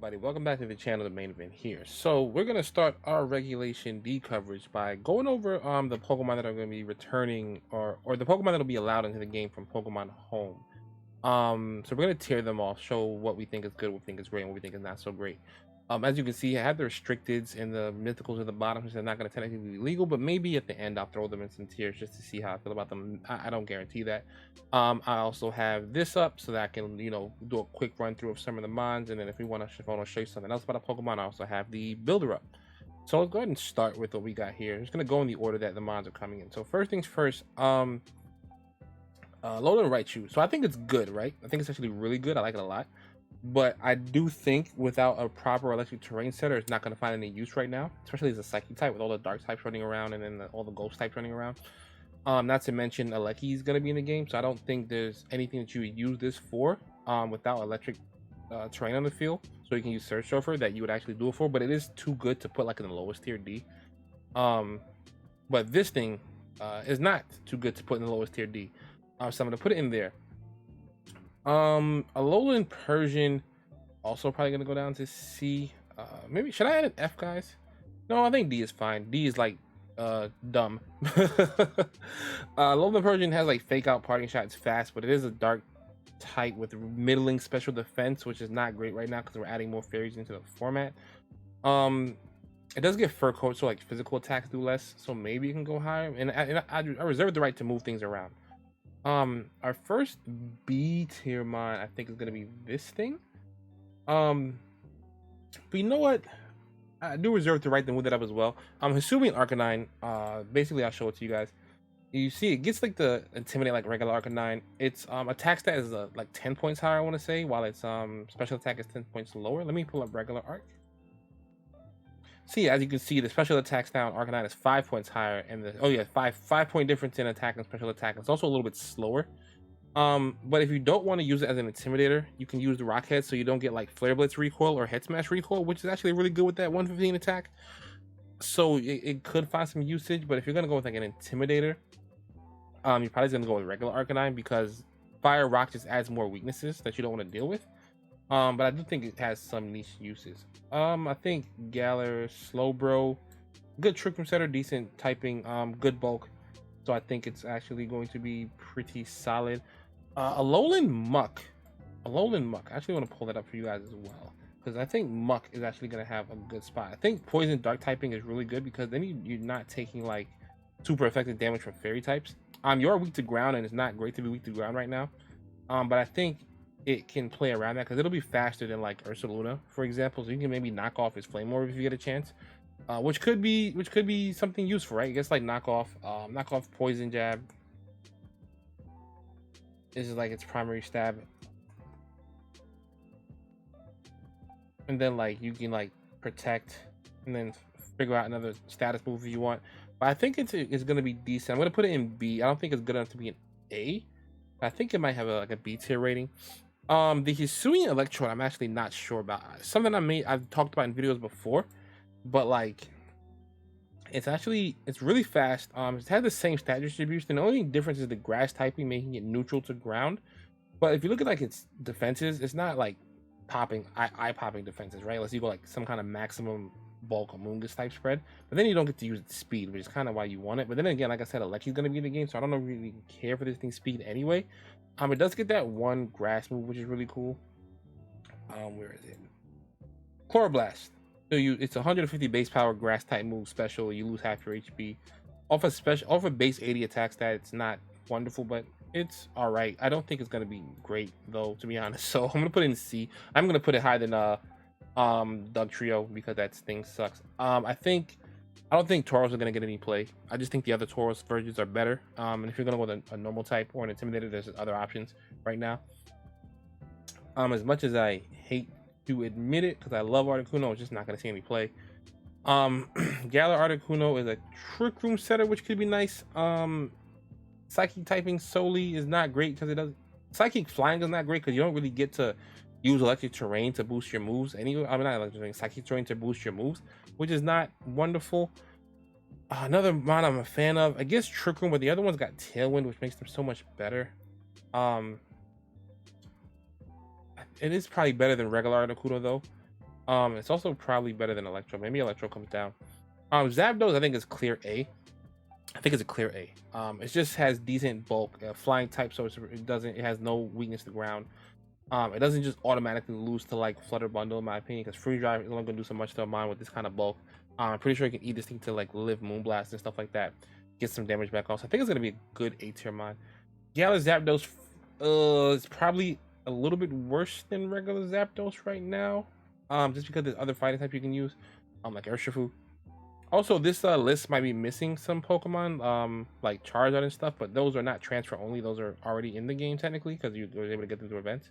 everybody, welcome back to the channel, the main event here. So we're going to start our regulation D coverage by going over the Pokemon that are going to be returning or the Pokemon that will be allowed into the game from Pokemon Home. So we're going to tear them off, show what we think is good, what we think is great, and what we think is not so great. As you can see, I have the restricteds and the mythicals at the bottom, which are not going to technically be legal, but maybe at the end I'll throw them in some tiers just to see how I feel about them. I don't guarantee that. I also have this up so that I can, do a quick run through of some of the mons, and then if I want to show you something else about a Pokemon, I also have the builder up. So let's go ahead and start with what we got here. I'm just going to go in the order that the mons are coming in. So first things first, Alolan Raichu. So I think it's good, right? I think it's actually really good. I like it a lot. But I do think without a proper electric terrain setter, it's not going to find any use right now, especially as a psychic type with all the dark types running around and then all the ghost types running around. Not to mention Aleki is going to be in the game, so I don't think there's anything that you would use this for without electric terrain on the field. So you can use Surge Surfer that you would actually do it for, but it is too good to put like in the lowest tier D. But this thing is not too good to put in the lowest tier D. So I'm going to put it in there. Alolan Persian also probably gonna go down to C. Maybe should I add an F, guys? No, I think D is fine. D is like dumb. Alolan Persian has like fake out parting shots fast, but it is a dark type with middling special defense, which is not great right now because we're adding more fairies into the format. It does get fur coat, so like physical attacks do less, so maybe it can go higher, and I reserve the right to move things around. Our first B tier mon, I think, is gonna be this thing. But you know what? I do reserve the right to move that up as well. Assuming Arcanine, basically I'll show it to you guys. You see, it gets like the intimidate like regular Arcanine. Its attack stat is like 10 points higher, I want to say, while its special attack is 10 points lower. Let me pull up regular Arc. See, as you can see, the special attack stat on Arcanine is 5 points higher, and the 5-point difference in attack and special attack. It's also a little bit slower. But if you don't want to use it as an intimidator, you can use the Rock Head so you don't get like Flare Blitz recoil or Head Smash recoil, which is actually really good with that 115 attack. So it could find some usage, but if you're gonna go with like an intimidator, you're probably gonna go with regular Arcanine because Fire Rock just adds more weaknesses that you don't want to deal with. But I do think it has some niche uses. I think Galar, Slowbro, good Trick Room Setter, decent typing, good bulk. So I think it's actually going to be pretty solid. Alolan Muck. I actually want to pull that up for you guys as well, because I think Muck is actually going to have a good spot. I think Poison Dark typing is really good because then you're not taking like super effective damage from fairy types. You're weak to ground, and it's not great to be weak to ground right now. But I think it can play around that because it'll be faster than like Ursaluna, for example. So you can maybe knock off his Flame Orb if you get a chance, which could be something useful, right? I guess like knock off Poison Jab. This is like its primary stab, and then like you can like protect, and then figure out another status move if you want. But I think it's gonna be decent. I'm gonna put it in B. I don't think it's good enough to be an A. I think it might have a B tier rating. The Hisuian Electrode, I'm actually not sure about. Something I've talked about in videos before, but like it's really fast. It has the same stat distribution. The only difference is the grass typing, making it neutral to ground. But if you look at like its defenses, it's not like eye popping defenses, right? Unless you go like some kind of maximum bulk Amoonguss type spread, but then you don't get to use its speed, which is kind of why you want it. But then again, like I said, Aleki's gonna be in the game, so I don't really care for this thing's speed anyway. It does get that one grass move, which is really cool. Where is it? Chloroblast. So it's 150 base power grass type move special. You lose half your HP. Off a base 80 attack stat, it's not wonderful, but it's all right. I don't think it's gonna be great though, to be honest. So I'm gonna put it in C. I'm gonna put it higher than Doug Trio because that thing sucks. I don't think Tauros are gonna get any play. I just think the other Tauros versions are better. And if you're gonna go with a normal type or an intimidator, there's other options right now. As much as I hate to admit it, because I love Articuno, it's just not gonna see any play. Galar Articuno is a Trick Room Setter, which could be nice. Psychic typing solely is not great because it does. Psychic flying is not great because you don't really get to use electric terrain to boost your moves anyway. I mean, not electric terrain, psychic terrain to boost your moves, which is not wonderful. Another mod I'm a fan of, I guess Trick Room, but the other one's got Tailwind, which makes them so much better. It is probably better than regular Articuno though. It's also probably better than Electro. Maybe Electro comes down. Zapdos I think is clear A. I think it's a clear A. It just has decent bulk, flying type, so it has no weakness to ground. It doesn't just automatically lose to like Flutter Bundle in my opinion, because Free Drive is only gonna do so much to a mine with this kind of bulk. I'm pretty sure you can eat this thing to like live Moonblast and stuff like that, get some damage back off. So I think it's gonna be a good A tier mine. Gala Zapdos, it's probably a little bit worse than regular Zapdos right now. Just because there's other fighting type you can use, like Urshifu. Also, this list might be missing some Pokemon, like Charizard and stuff, but those are not transfer only. Those are already in the game technically because you were able to get them through events.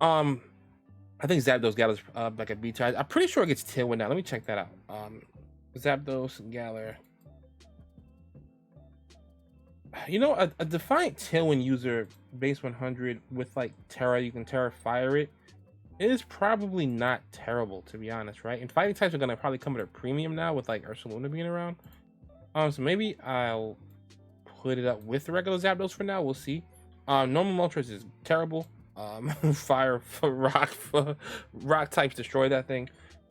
I think Zapdos Galar's like a B tier. I'm pretty sure it gets Tailwind now. Let me check that out. Zapdos Galar. You know, a Defiant Tailwind user base 100 with like Terra, you can Terra Fire it. It is probably not terrible, to be honest, right? And fighting types are gonna probably come at a premium now with like Barcelona being around. So maybe I'll put it up with regular Zapdos for now. We'll see. Normal Moltres is terrible. Fire for rock types destroy that thing,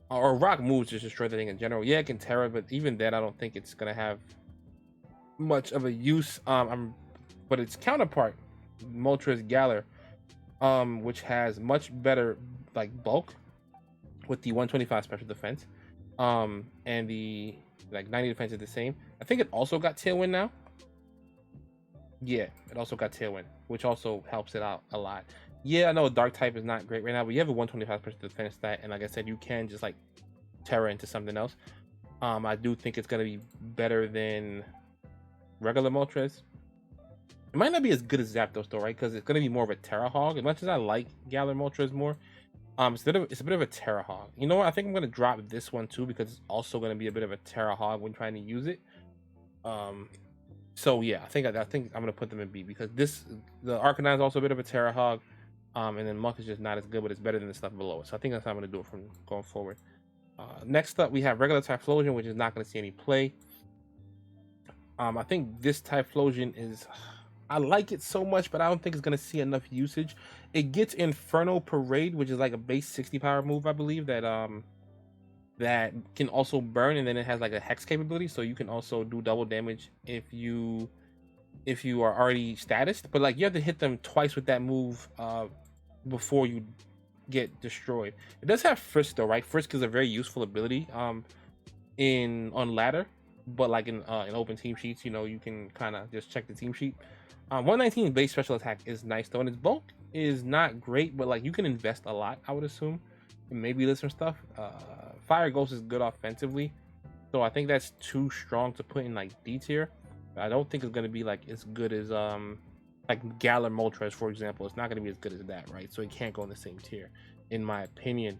or rock moves just destroy the thing in general. Yeah, it can Terra, but even then, I don't think it's gonna have much of a use. But its counterpart, Moltres Galar, which has much better like bulk with the 125 special defense, and the like 90 defense is the same. I think it also got Tailwind now. Yeah, it also got Tailwind, which also helps it out a lot. Yeah, I know Dark type is not great right now, but you have a 125 special defense stat, and like I said, you can just like Terra into something else. I do think it's gonna be better than regular Moltres. It might not be as good as Zapdos though, right? Because it's gonna be more of a Terra Hog. As much as I like Galar Moltres more, it's a bit of a Terra Hog. You know what? I think I'm gonna drop this one too because it's also gonna be a bit of a Terra Hog when trying to use it. So yeah, I think I'm gonna put them in B because the Arcanine is also a bit of a Terra Hog, and then Muck is just not as good, but it's better than the stuff below it. So I think that's how I'm gonna do it from going forward. Next up, we have regular Typhlosion, which is not gonna see any play. I think this Typhlosion is. I like it so much, but I don't think it's gonna see enough usage. It gets Inferno Parade, which is like a base 60 power move, I believe, that can also burn, and then it has like a hex capability, so you can also do double damage if you are already statused. But like you have to hit them twice with that move before you get destroyed. It does have Frisk though, right? Frisk is a very useful ability on ladder, but like in open team sheets, you know, you can kind of just check the team sheet. 119 base special attack is nice though, and its bulk is not great, but like you can invest a lot, I would assume, and maybe there's some stuff. Fire Ghost is good offensively, so I think that's too strong to put in like D tier. I don't think it's gonna be like as good as like Galar Moltres, for example. It's not gonna be as good as that, right? So it can't go in the same tier, in my opinion.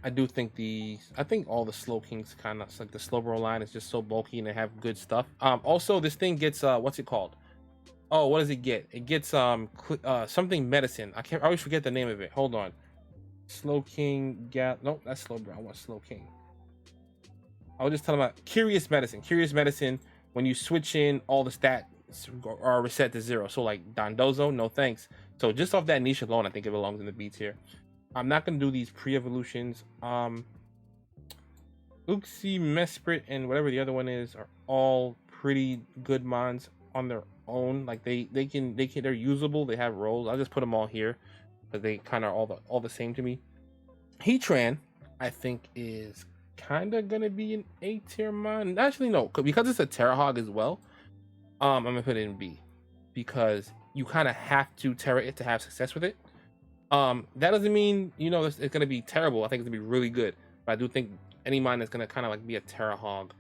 I do think all the Slowkings kind of like the Slowbro line is just so bulky and they have good stuff. Also this thing gets what's it called? Oh, what does it get? It gets something medicine. I always forget the name of it. Hold on. Slowking nope, that's Slowbro. I want Slowking. I was just telling about Curious Medicine. Curious Medicine, when you switch in, all the stats are reset to 0. So like Dondozo, no thanks. So just off that niche alone, I think it belongs in the B tier. I'm not gonna do these pre-evolutions. Uxie, Mesprit, and whatever the other one is are all pretty good mons on their own. Like they're usable. They have roles. I'll just put them all here, but they kind of are all the same to me. Heatran, I think, is kind of gonna be an A tier mon. Actually, no, because it's a Terra Hog as well. I'm gonna put it in B because you kind of have to Terra it to have success with it. That doesn't mean, you know, it's gonna be terrible. I think it's gonna be really good, but I do think any mine that's gonna kind of like be a Terra Hog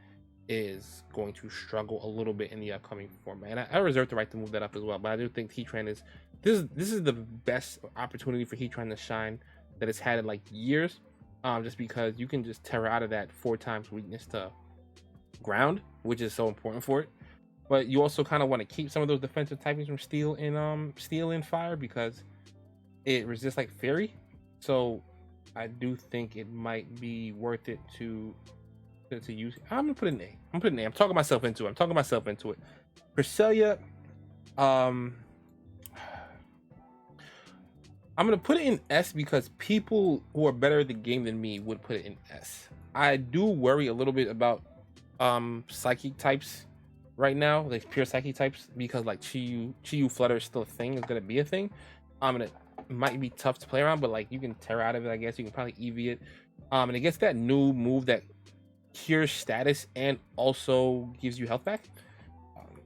is going to struggle a little bit in the upcoming format. And I reserve the right to move that up as well. But I do think Heatran is this is the best opportunity for Heatran to shine that it's had in like years. Just because you can just Terra out of that 4 times weakness to ground, which is so important for it. But you also kind of want to keep some of those defensive typings from steel and fire because it resists like fairy. So I do think it might be worth it to use. I'm gonna put an A. I'm talking myself into it. Cresselia, I'm gonna put it in S because people who are better at the game than me would put it in S. I do worry a little bit about psychic types right now, like pure psychic types, because like Chi Yu Flutter is still a thing, it's gonna be a thing. And it might be tough to play around, but like you can tear out of it, I guess. You can probably EV it. And it gets that new move that cures status and also gives you health back. Um,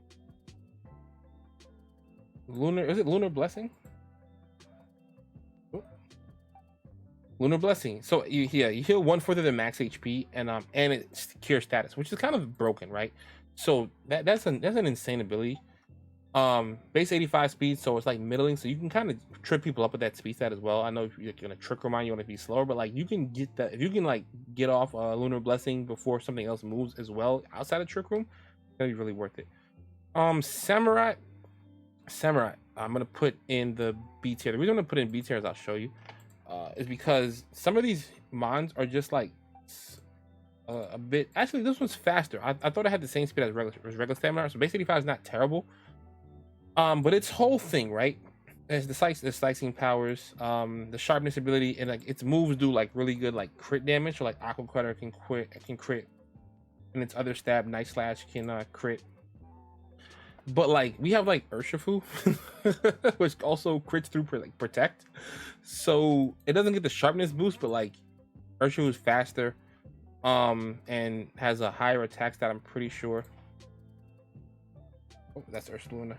is it Lunar Blessing? Lunar Blessing. So you heal 1/4 of the max HP and it cures status, which is kind of broken, right? So that's an insane ability. Base 85 speed, so it's like middling, so you can kind of trip people up with that speed stat as well. I know if you're gonna trick remind, you want to be slower, but like you can get that if you can like get off Lunar Blessing before something else moves as well outside of Trick Room, that'd be really worth it. Samurai, I'm gonna put in the B tier. The reason I'm gonna put in B tier, as I'll show you, is because some of these mons are just like a bit. Actually, this one's faster. I thought I had the same speed as regular stamina, so base 85 is not terrible. But its whole thing, right? Is the slicing powers, the sharpness ability, and like its moves do like really good like crit damage. So like Aqua Cutter can crit, and its other stab, Night Slash can crit. But like we have like Urshifu, which also crits through protect, so it doesn't get the sharpness boost, but like Urshifu is faster, and has a higher attack stat. I'm pretty sure. Oh, that's Ursaluna.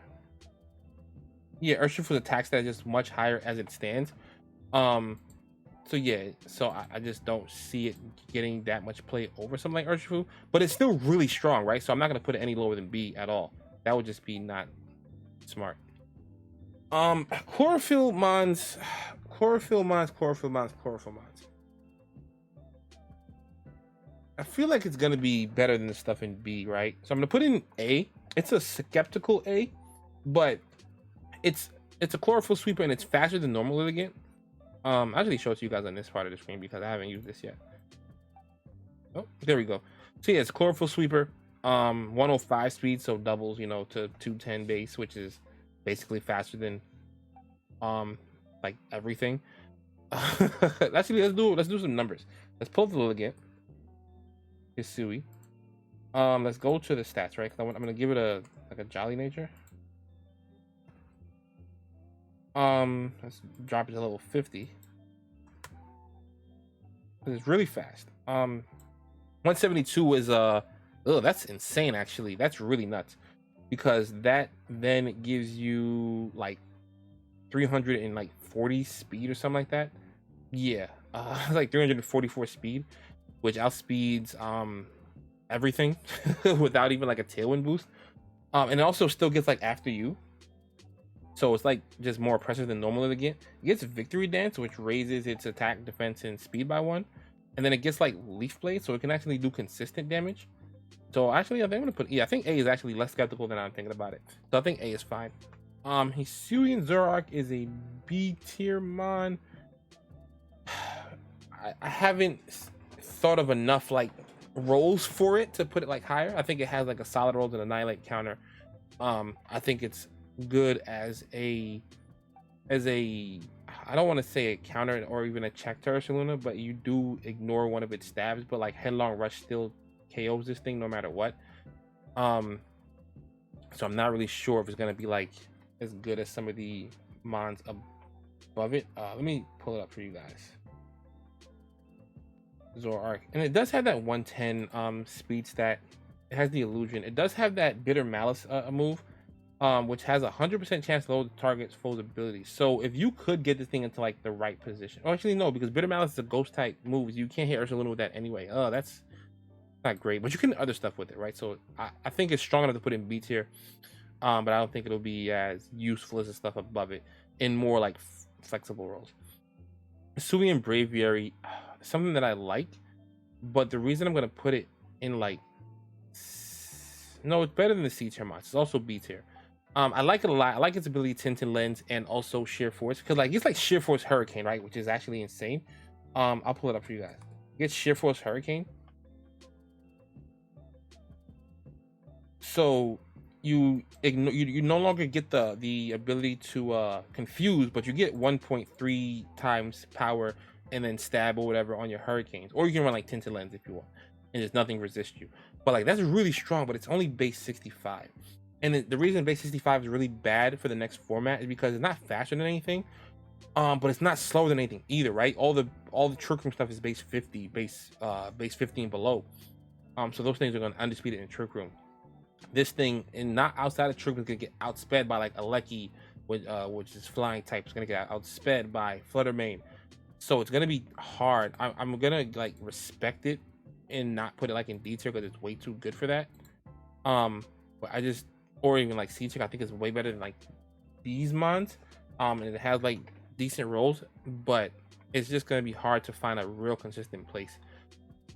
Yeah, Urshifu's attack stat is just much higher as it stands. So yeah, so I just don't see it getting that much play over something like Urshifu, but it's still really strong, right? So I'm not gonna put it any lower than B at all. That would just be not smart. Chlorophyll Mons. I feel like it's gonna be better than the stuff in B, right? So I'm gonna put in A. It's a skeptical A, but it's a chlorophyll sweeper and it's faster than normal Litigant. I'll actually show it to you guys on this part of the screen because I haven't used this yet. Oh, there we go. So yeah, it's chlorophyll sweeper. 105 speed, so doubles, you know, to 210 base, which is basically faster than like everything. Actually, let's do some numbers. Let's pull the Liligant. Hisui. Let's go to the stats, right? I'm gonna give it a jolly nature. Let's drop it to level 50. It's really fast. 172 is oh, that's insane, actually. That's really nuts, because that then gives you like 340 speed or something like that. Yeah, like 344 speed, which outspeeds everything without even like a tailwind boost. And it also still gets like after you, so it's like just more oppressive than normal again. It gets Victory Dance, which raises its attack, defense, and speed by 1, and then it gets like Leaf Blade, so it can actually do consistent damage. So actually, I think I'm gonna put, yeah, I think A is actually less skeptical than I'm thinking about it. So I think A is fine. Hisuian Zorark is a B tier mon. I haven't thought of enough like roles for it to put it like higher. I think it has like a solid roll and annihilate counter. I think it's good as a I don't want to say a counter or even a check to Ursaluna, but you do ignore one of its stabs, but like Headlong Rush still KOs this thing no matter what. So I'm not really sure if it's gonna be like as good as some of the mons above it. Let me pull it up for you guys. Zorark, and it does have that 110 speed stat. It has the illusion. It does have that Bitter Malice move, which has a 100% chance to load the target's foe's ability. So if you could get this thing into like the right position, or actually no, because Bitter Malice is a ghost type move, you can't hit Ursaluna with that anyway. Oh, that's not great, but you can do other stuff with it, right? So I think it's strong enough to put in B tier, but I don't think it'll be as useful as the stuff above it in more like flexible roles. Hisuian Braviary, something that I like, but the reason I'm gonna put it in like, no, it's better than the C tier mods. It's also B tier. I like it a lot. I like its ability Tintin Lens and also Sheer Force, because like it's like Sheer Force Hurricane, right? Which is actually insane. I'll pull it up for you guys. Get Sheer Force Hurricane. So you no longer get the ability to confuse, but you get 1.3 times power and then stab or whatever on your hurricanes, or you can run like tinted lens if you want, and just nothing resists you. But like that's really strong, but it's only base 65. And the reason base 65 is really bad for the next format is because it's not faster than anything, but it's not slower than anything either, right? All the trick room stuff is base 50, base 50 and below. So those things are going to undisputed in trick room. This thing, and not outside of trick room, is going to get outsped by like Aleki, which is flying type. It's going to get outsped by Fluttermane. So it's going to be hard. I'm going to like respect it and not put it like in D tier because it's way too good for that. But I just, or even like C tier, I think it's way better than like these mons. And it has like decent rolls, but it's just going to be hard to find a real consistent place.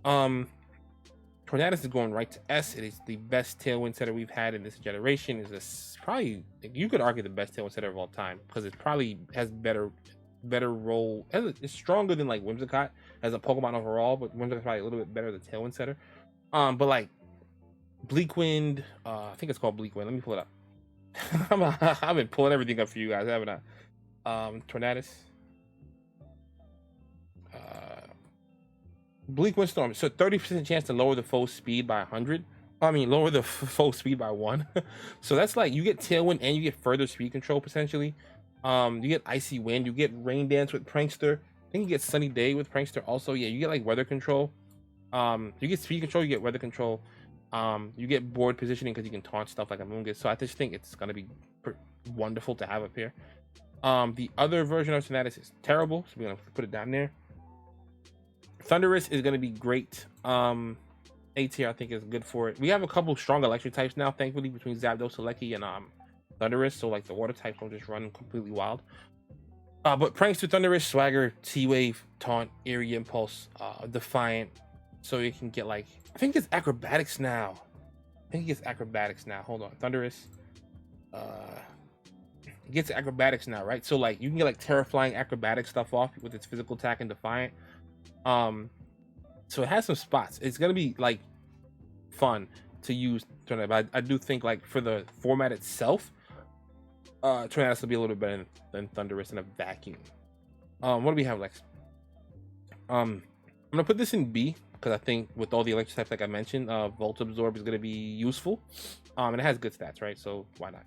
Tornadus is going right to S. It is the best tailwind setter we've had in this generation. Is probably, you could argue, the best tailwind setter of all time, because it probably has better roll. It's stronger than like Whimsicott as a Pokemon overall, but Whimsicott's probably a little bit better as a tailwind setter. But like Bleakwind, I think it's called Bleakwind. Let me pull it up. I've been pulling everything up for you guys, haven't I? Tornadus. Bleak Windstorm, so 30% chance to lower the foe's speed by 100. I mean, lower the foe's speed by 1. So that's like, you get Tailwind and you get further speed control potentially. You get Icy Wind, you get Rain Dance with Prankster. I think you get Sunny Day with Prankster also. Yeah, you get like weather control. You get speed control, you get weather control. You get board positioning because you can taunt stuff like a Moongus. So I just think it's going to be wonderful to have up here. The other version of Tornadus is terrible, so we're going to put it down there. Thundurus is going to be great. A tier I think is good for it. We have a couple strong electric types now, thankfully, between Zapdos, Aleki, and Thundurus. So like the water types don't just run completely wild. But Prankster, Thundurus, Swagger, T-Wave, Taunt, Eerie Impulse, Defiant. So you can get like, I think it's Acrobatics now. Hold on, Thundurus. It gets Acrobatics now, right? So like you can get like Terra Flying Acrobatic stuff off with its physical attack and Defiant. So it has some spots. It's gonna be like fun to use Tornadus, but I do think like for the format itself, Tornadus will be a little bit better than Thundurus in a vacuum. What do we have next? I'm gonna put this in B because I think with all the electric types like I mentioned, Volt Absorb is gonna be useful. And it has good stats, right? So why not?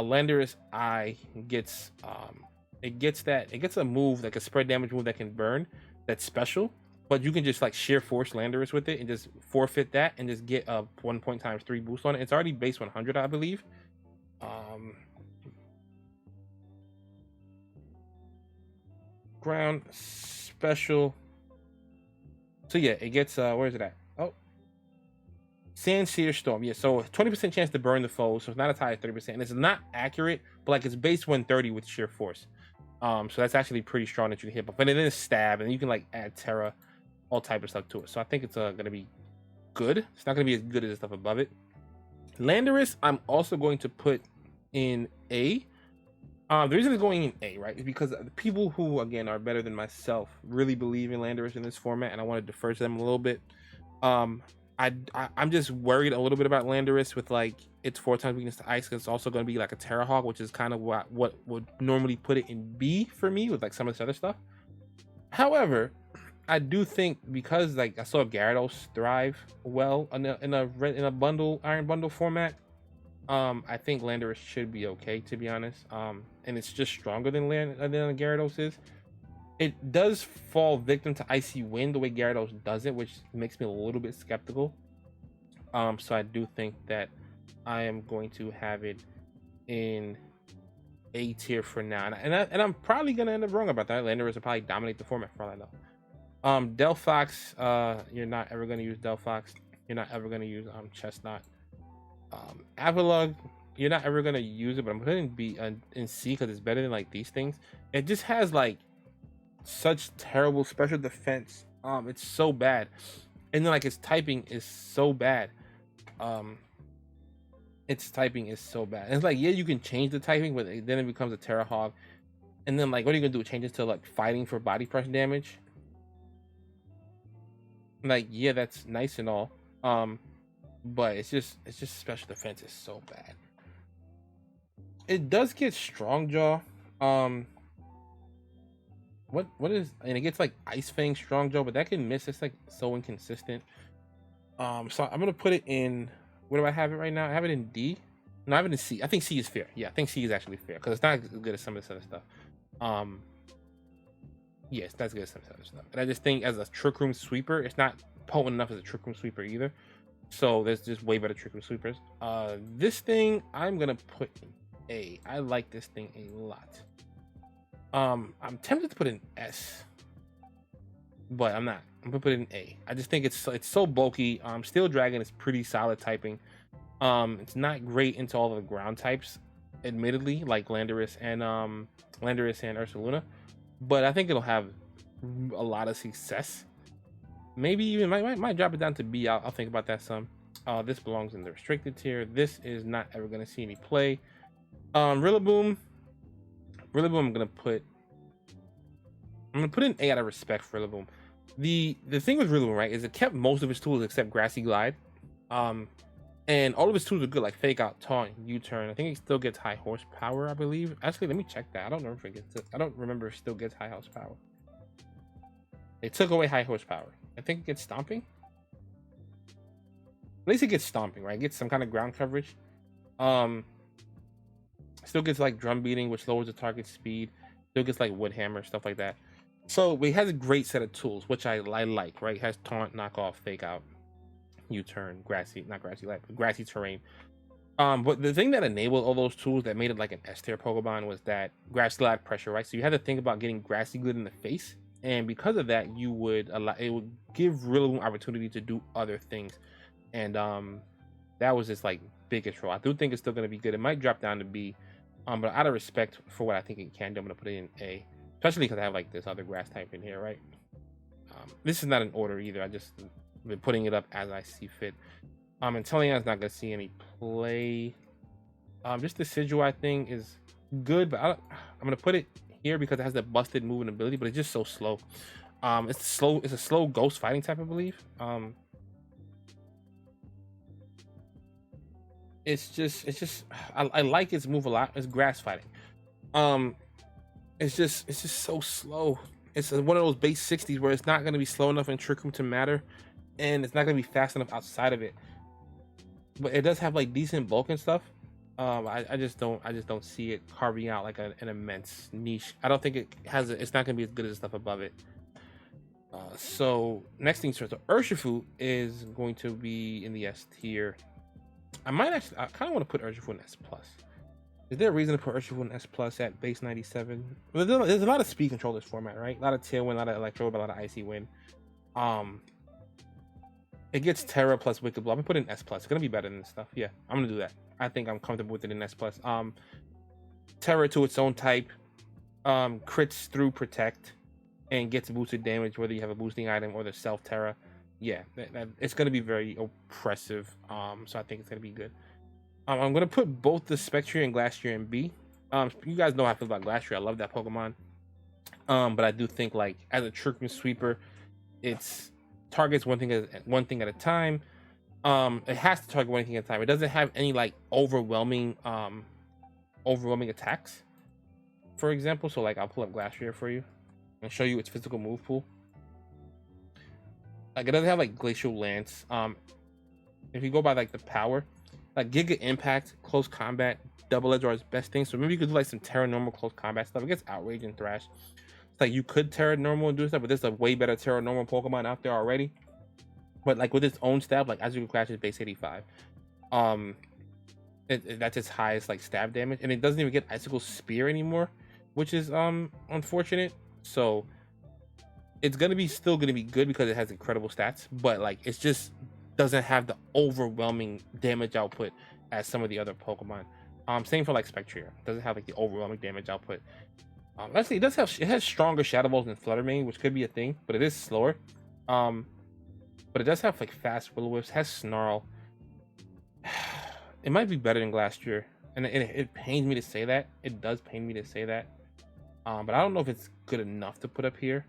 Landorus I gets it gets a move, like a spread damage move that can burn. That's special, but you can just like sheer force Landorus with it and just forfeit that and just get a 1 point times 3 boost on it. It's already base 100, I believe. Ground special. So yeah, it gets where is it at? Oh, Sand Seer Storm. Yeah, so 20% chance to burn the foe, so it's not as high as 30%, and it's not accurate, but like it's base 130 with sheer force. So that's actually pretty strong that you can hit, but it is stab, and you can like add Terra, all type of stuff to it. So I think it's gonna be good. It's not gonna be as good as the stuff above it. Landorus, I'm also going to put in A. The reason it's going in A, right, is because the people who again are better than myself really believe in Landorus in this format, and I want to defer to them a little bit. I'm just worried a little bit about Landorus with like its 4 times weakness to ice, because it's also going to be like a Terra Hog, which is kind of what would normally put it in B for me with like some of this other stuff. However, I do think because like I saw Gyarados thrive well in a bundle iron bundle format, I think Landorus should be okay, to be honest. And it's just stronger than Gyarados is. It does fall victim to Icy Wind the way Gyarados does it, which makes me a little bit skeptical. So I do think that I am going to have it in A tier for now, and I'm probably gonna end up wrong about that. Landorus will probably dominate the format for all I know. Delphox, you're not ever gonna use Delphox. You're not ever gonna use Chestnut. Avalugg, you're not ever gonna use it, but I'm putting B in C because it's better than like these things. It just has like such terrible special defense. It's so bad, and then like its typing is so bad. Its typing is so bad. And it's like, yeah, you can change the typing, but then it becomes a Terra Hog. And then like, what are you gonna do? Change it to like fighting for body pressure damage? Like, yeah, that's nice and all. But it's just special defense is so bad. It does get Strong Jaw. What is, and it gets like Ice Fang Strong Jaw, but that can miss. It's like so inconsistent. So I'm gonna put it in. Where do I have it right now? I have it in D. No, I have it in C. I think C is fair. Yeah, I think C is actually fair because it's not as good as some of this other stuff. Yes, that's good as some of this other stuff. And I just think as a Trick Room sweeper, it's not potent enough as a Trick Room sweeper either. So there's just way better Trick Room sweepers. This thing I'm gonna put in A. I like this thing a lot. I'm tempted to put in S, but I'm not. I'm gonna put it in A. I just think it's so bulky. Steel Dragon is pretty solid typing. It's not great into all of the ground types, admittedly, like Landorus and Ursaluna, but I think it'll have a lot of success. Maybe even might drop it down to B. I'll think about that some. This belongs in the restricted tier. This is not ever gonna see any play. Rillaboom, I'm gonna put in A out of respect for Rillaboom. The thing with Rillaboom, right, is it kept most of its tools except Grassy Glide. And all of his tools are good, like Fake Out, Taunt, U-Turn. I think he still gets high horsepower, I believe. Actually, let me check that. I don't remember if it gets it. I don't remember if it still gets high horsepower. They took away high horsepower. I think it gets Stomping. At least it gets Stomping, right? It gets some kind of ground coverage. Still gets like Drum Beating, which lowers the target speed. Still gets like Wood Hammer, stuff like that. So it has a great set of tools, which I like, right? It has Taunt, Knock Off, Fake Out, U-Turn, Grassy Terrain. But the thing that enabled all those tools that made it like an S tier Pokemon was that Grassy Glide pressure, right? So you had to think about getting Grassy Glide in the face, and because of that, it would give Rillaboom opportunity to do other things, and that was just like big control. I do think it's still going to be good. It might drop down to B, but out of respect for what I think it can do, I'm going to put it in A, especially because I have like this other grass type in here, right? This is not an order either. I just been putting it up as I see fit. And Teleon's not gonna see any play. Just the Decidueye thing is good, but I'm gonna put it here because it has that busted moving ability, but it's just so slow. It's a slow ghost fighting type, I believe. It's just I like its move a lot. It's grass fighting. It's just so slow. It's one of those base 60s where it's not going to be slow enough in Trick Room to matter, and it's not going to be fast enough outside of it. But it does have like decent bulk and stuff. I just don't see it carving out like an immense niche. I don't think it has. It's not going to be as good as the stuff above it. So next thing, so Urshifu is going to be in the S tier. I kind of want to put Urshifu in S plus. Is there a reason to put Urshifu in S plus at base 97? Well, there's a lot of speed control this format, right? A lot of Tailwind, a lot of Electro, but a lot of Icy Wind. It gets Terra plus Wicked Blow. I'm gonna put it in S plus. It's gonna be better than this stuff. Yeah, I'm gonna do that. I think I'm comfortable with it in S plus. Terra to its own type, crits through Protect, and gets boosted damage whether you have a boosting item or the self Terra. Yeah, it's gonna be very oppressive. So I think it's gonna be good. I'm gonna put both the Spectre and Glastrier in B. You guys know how I feel about Glastrier. I love that Pokemon. But I do think like as a Trick Room sweeper, it's targets one thing at a time. It has to target one thing at a time. It doesn't have any like overwhelming attacks, for example. So like I'll pull up Glastrier for you and show you its physical move pool. Like it doesn't have like Glacial Lance. If you go by like the power, like Giga Impact, Close Combat, Double Edge are its best things. So maybe you could do like some Terra Normal Close Combat stuff. It gets Outrage and Thrash. It's like you could Terra Normal and do stuff, but there's a way better Terra Normal Pokemon out there already. But like with its own stab, like Azure Clash is base 85. That's its highest like stab damage, and it doesn't even get Icicle Spear anymore, which is unfortunate. So it's still gonna be good because it has incredible stats, but like it's just doesn't have the overwhelming damage output as some of the other Pokemon. Same for like Spectre. Doesn't have like the overwhelming damage output. Actually, it has stronger Shadow Balls than Flutter Mane, which could be a thing, but it is slower. But it does have like fast Will-O-Wisps, has Snarl. It might be better than Glastrier, and it pains me to say that. It does pain me to say that. But I don't know if it's good enough to put up here.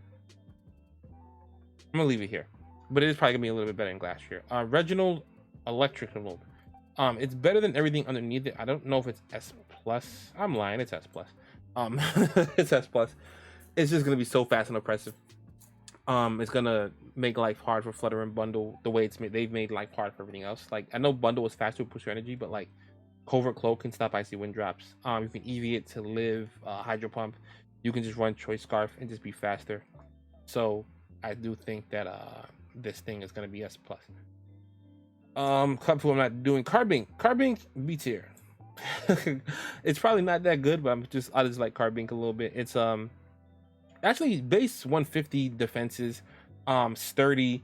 I'm gonna leave it here, but it is probably gonna be a little bit better than Glastrier. Reginald, Electrical. It's better than everything underneath it. I don't know if it's S plus. I'm lying. It's S plus. It's S plus. It's just gonna be so fast and oppressive. It's gonna make life hard for Flutter and Bundle the way it's made. They've made life hard for everything else. Like I know Bundle was faster to push your energy, but like Covert Cloak can stop icy wind drops. You can EV it to live. Hydro Pump. You can just run Choice Scarf and just be faster. So I do think that this thing is gonna be S plus. Club I'm not doing Carbink. Carbink B tier. It's probably not that good, but I just like Carbink a little bit. It's actually base 150 defenses, sturdy,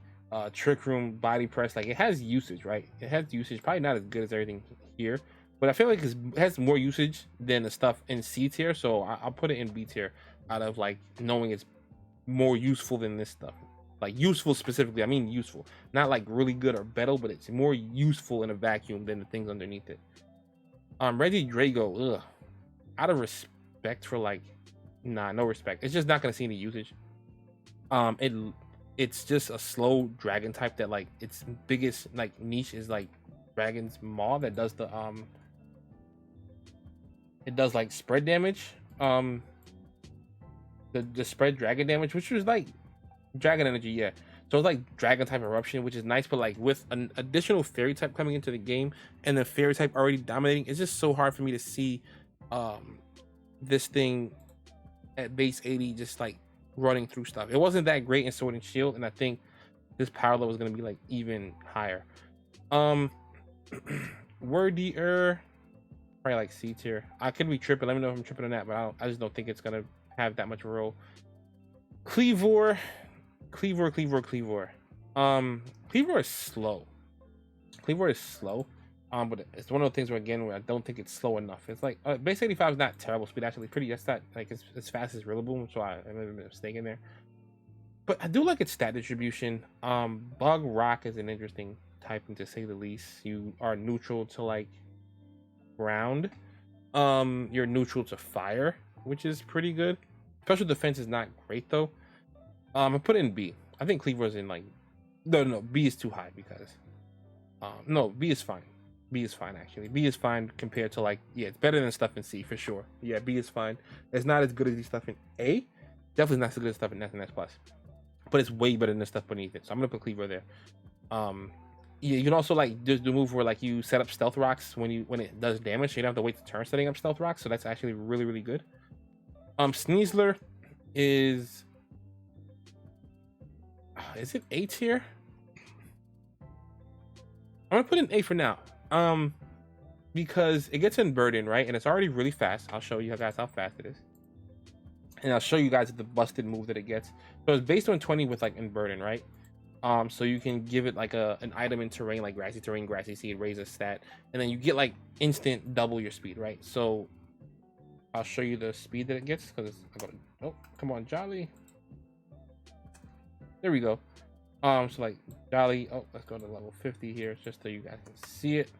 trick room, body press. Like it has usage, right? It has usage. Probably not as good as everything here, but I feel like it has more usage than the stuff in C tier. So I'll put it in B tier out of like knowing it's more useful than this stuff. Like useful specifically, I mean useful, not like really good or better, but it's more useful in a vacuum than the things underneath it. Reggie Drago, ugh. Out of respect for like, nah, no respect. It's just not gonna see any usage. It's just a slow dragon type that like its biggest like niche is like Dragon's Maw that does the it does like spread damage. The spread dragon damage, which was like dragon energy, yeah. So it's like dragon type eruption, which is nice, but like with an additional fairy type coming into the game and the fairy type already dominating, it's just so hard for me to see this thing at base 80 just like running through stuff. It wasn't that great in Sword and Shield, and I think this power level is gonna be like even higher. Wordier, probably like C tier. I could be tripping. Let me know if I'm tripping on that, but I just don't think it's gonna have that much of a role. Cleaver. Cleaver is slow. Cleaver is slow. But it's one of the things where I don't think it's slow enough. It's like base 85 is not terrible speed, actually pretty. That's not like as fast as Rillaboom, so I made a mistake in there. But I do like its stat distribution. Bug Rock is an interesting typing to say the least. You are neutral to like ground. You're neutral to fire, which is pretty good. Special defense is not great though. I put it in B. I think Cleaver's in like no, B is too high because no, B is fine. B is fine actually. B is fine compared to like, yeah, it's better than stuff in C for sure. Yeah, B is fine. It's not as good as the stuff in A. Definitely not as good as stuff in S and S plus. But it's way better than the stuff beneath it. So I'm gonna put Cleaver there. Yeah, you can also like do the move where like you set up stealth rocks when it does damage, so you don't have to wait to turn setting up stealth rocks. So that's actually really, really good. Sneezler is it A tier? I'm gonna put in A for now. Because it gets in burden, right? And it's already really fast. I'll show you guys how fast it is. And I'll show you guys the busted move that it gets. So it's based on 20 with like in burden, right? So you can give it like an item in terrain, like grassy terrain, grassy seed, raise a stat, and then you get like instant double your speed, right? So I'll show you the speed that it gets because oh, come on, Jolly. There we go. So like Jolly, oh, let's go to level 50 here just so you guys can see it.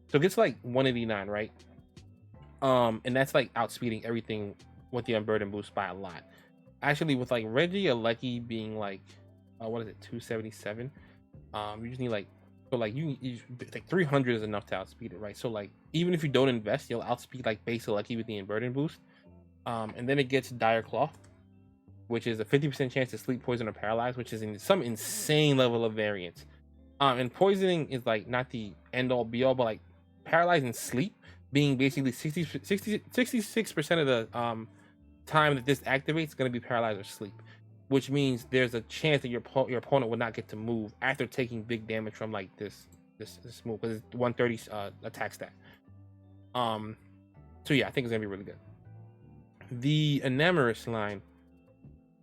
So it gets like 189, right? And that's like outspeeding everything with the unburden boost by a lot. Actually, with like Reggie or Lucky being like, what is it, 277? You just need like, so like you like 300 is enough to outspeed it, right? So like even if you don't invest, you'll outspeed like base Lucky with the unburden boost. And then it gets Dire Claw, which is a 50% chance to sleep, poison, or paralyze, which is in some insane level of variance. And poisoning is like not the end all be all, but like paralyze and sleep being basically 66% of the time that this activates is going to be paralyzed or sleep, which means there's a chance that your opponent will not get to move after taking big damage from like this move because it's 130 attack stat. So yeah, I think it's gonna be really good. The Enamorous line,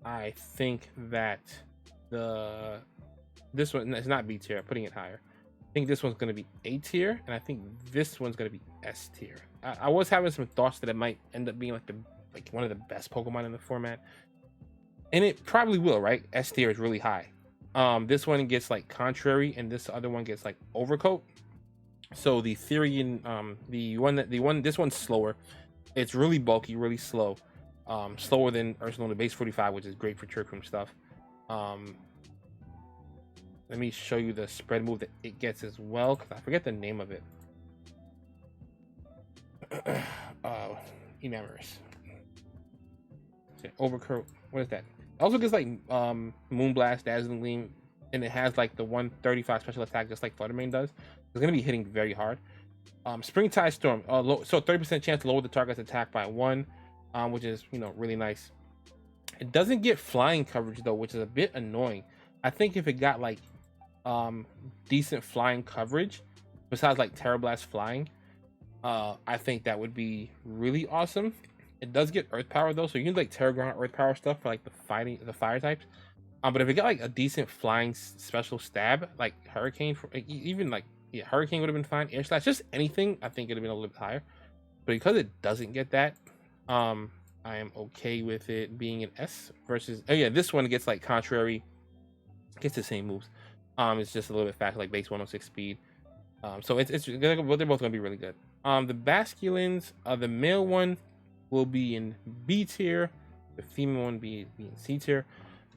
I think that this one is not B tier, putting it higher. I think this one's going to be A tier, and I think this one's going to be S tier. I was having some thoughts that it might end up being like one of the best Pokemon in the format, and it probably will, right? S tier is really high. This one gets like Contrary, and this other one gets like Overcoat. So the Therian, this one's slower. It's really bulky, really slow. Slower than Ursaluna base 45, which is great for Trick Room stuff. let me show you the spread move that it gets as well, because I forget the name of it. Enamorous. Overcurl. What is that? It also gets like Moonblast, Dazzling Gleam, and it has like the 135 special attack, just like Fluttermane does. It's gonna be hitting very hard. Springtide Storm. So 30% chance to lower the target's attack by 1, which is, you know, really nice. It doesn't get flying coverage though, which is a bit annoying. I think if it got like decent flying coverage, besides like Terra Blast flying, I think that would be really awesome. It does get Earth Power though, so you can like Terra Ground Earth Power stuff for like the fire types. But if it got like a decent flying special stab, like Hurricane, even like Hurricane would have been fine. Air Slash, just anything, I think it'd have been a little bit higher. But because it doesn't get that, I am okay with it being an S versus. Oh yeah, this one gets like contrary, gets the same moves. It's just a little bit faster, like base 106 speed. So they're both gonna be really good. The Masculins, the male one will be in B tier, the female one be in C tier.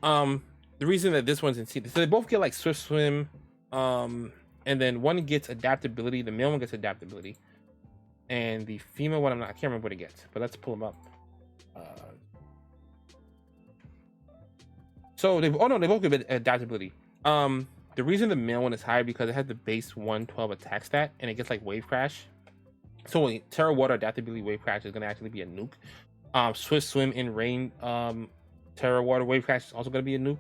The reason that this one's in C, so they both get like Swift Swim, and then one gets adaptability. The male one gets adaptability, and the female one, I can't remember what it gets, but let's pull them up. So they both get adaptability. The reason the male one is higher because it has the base 112 attack stat, and it gets like Wave Crash. So Terra Water adaptability Wave Crash is gonna actually be a nuke. Swift Swim in Rain, Terra Water Wave Crash is also gonna be a nuke.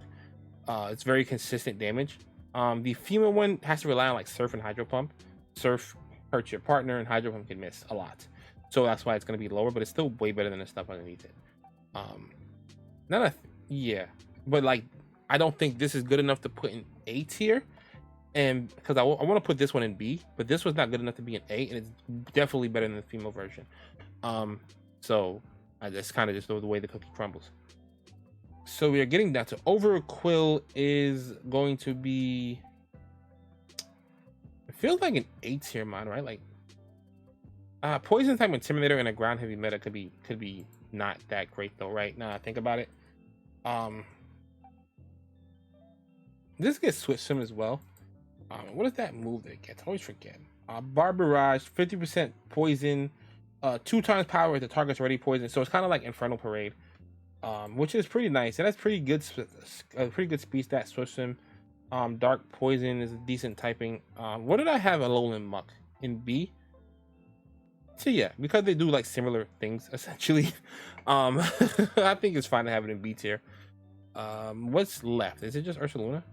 It's very consistent damage. The female one has to rely on like Surf and Hydro Pump. Surf hurts your partner, and Hydro Pump can miss a lot. So that's why it's gonna be lower, but it's still way better than the stuff underneath it. Yeah, but like I don't think this is good enough to put in A tier, and because I want to put this one in B, but this was not good enough to be an A, and it's definitely better than the female version. So I just kind of just know the way the cookie crumbles. So we are getting down to Quill is going to be, it feels like an A tier mine, right? Like Poison type Intimidator in a ground heavy meta could be not that great though, right? Now I think about it. This gets Switch Sim as well. What is that move that it gets? I always forget. Barbarage, 50% poison, 2 times power if the target's already poisoned. So it's kind of like Infernal Parade, which is pretty nice. And that's pretty good speed stat. Switch Sim. Dark Poison is a decent typing. What did I have Alolan Muck in B? So yeah, because they do like similar things essentially. I think it's fine to have it in B tier. What's left? Is it just Ursaluna?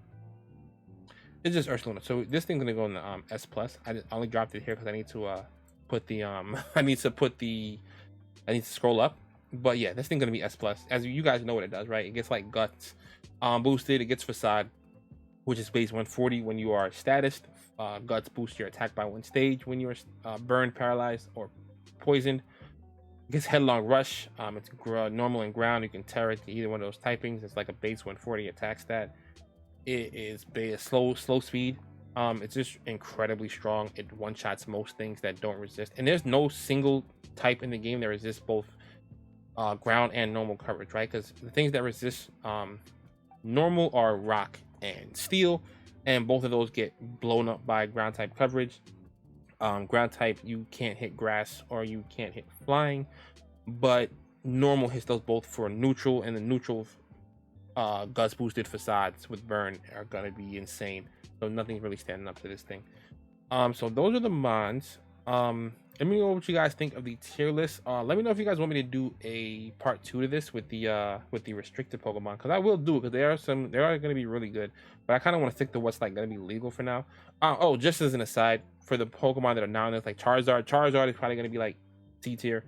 It's just Ursaluna. So this thing's gonna go in the S plus. I only dropped it here because I need to put the I need to scroll up. But yeah, this thing's gonna be S plus. As you guys know what it does, right? It gets like Guts boosted. It gets Facade, which is base 140 when you are statused. Guts boost your attack by 1 stage when you are burned, paralyzed, or poisoned. It gets Headlong Rush. It's normal and ground. You can tear it to either one of those typings. It's like a base 140 attack stat. It is slow speed. It's just incredibly strong. It one-shots most things that don't resist. And there's no single type in the game that resists both ground and normal coverage, right? Because the things that resist normal are rock and steel, and both of those get blown up by ground type coverage. Ground type, you can't hit grass or you can't hit flying, but normal hits those both for neutral, and the neutral Guts boosted Facades with burn are gonna be insane. So nothing's really standing up to this thing. So those are the mons. Let me know what you guys think of the tier list. Let me know if you guys want me to do a part 2 to this with the restricted Pokemon, because I will do it, because they are going to be really good, but I kind of want to stick to what's like going to be legal for now. Oh, just as an aside, for the Pokemon that are now in this, like Charizard is probably going to be like C tier.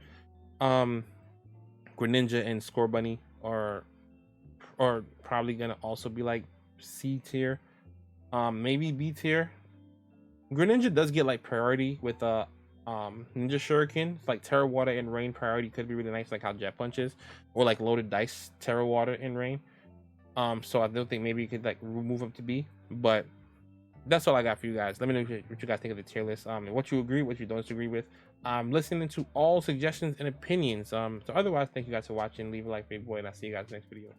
Greninja and Scorbunny are probably going to also be like C tier, maybe B tier. Greninja does get like priority with Ninja Shuriken. It's like Terra Water and Rain priority could be really nice, like how Jet Punch is, or like Loaded Dice Terra Water and Rain. So I don't think maybe you could like move up to B, but that's all I got for you guys. Let me know what you guys think of the tier list, and what you agree, what you don't agree with. I'm listening to all suggestions and opinions. So otherwise, thank you guys for watching. Leave a like, baby boy, and I'll see you guys next video.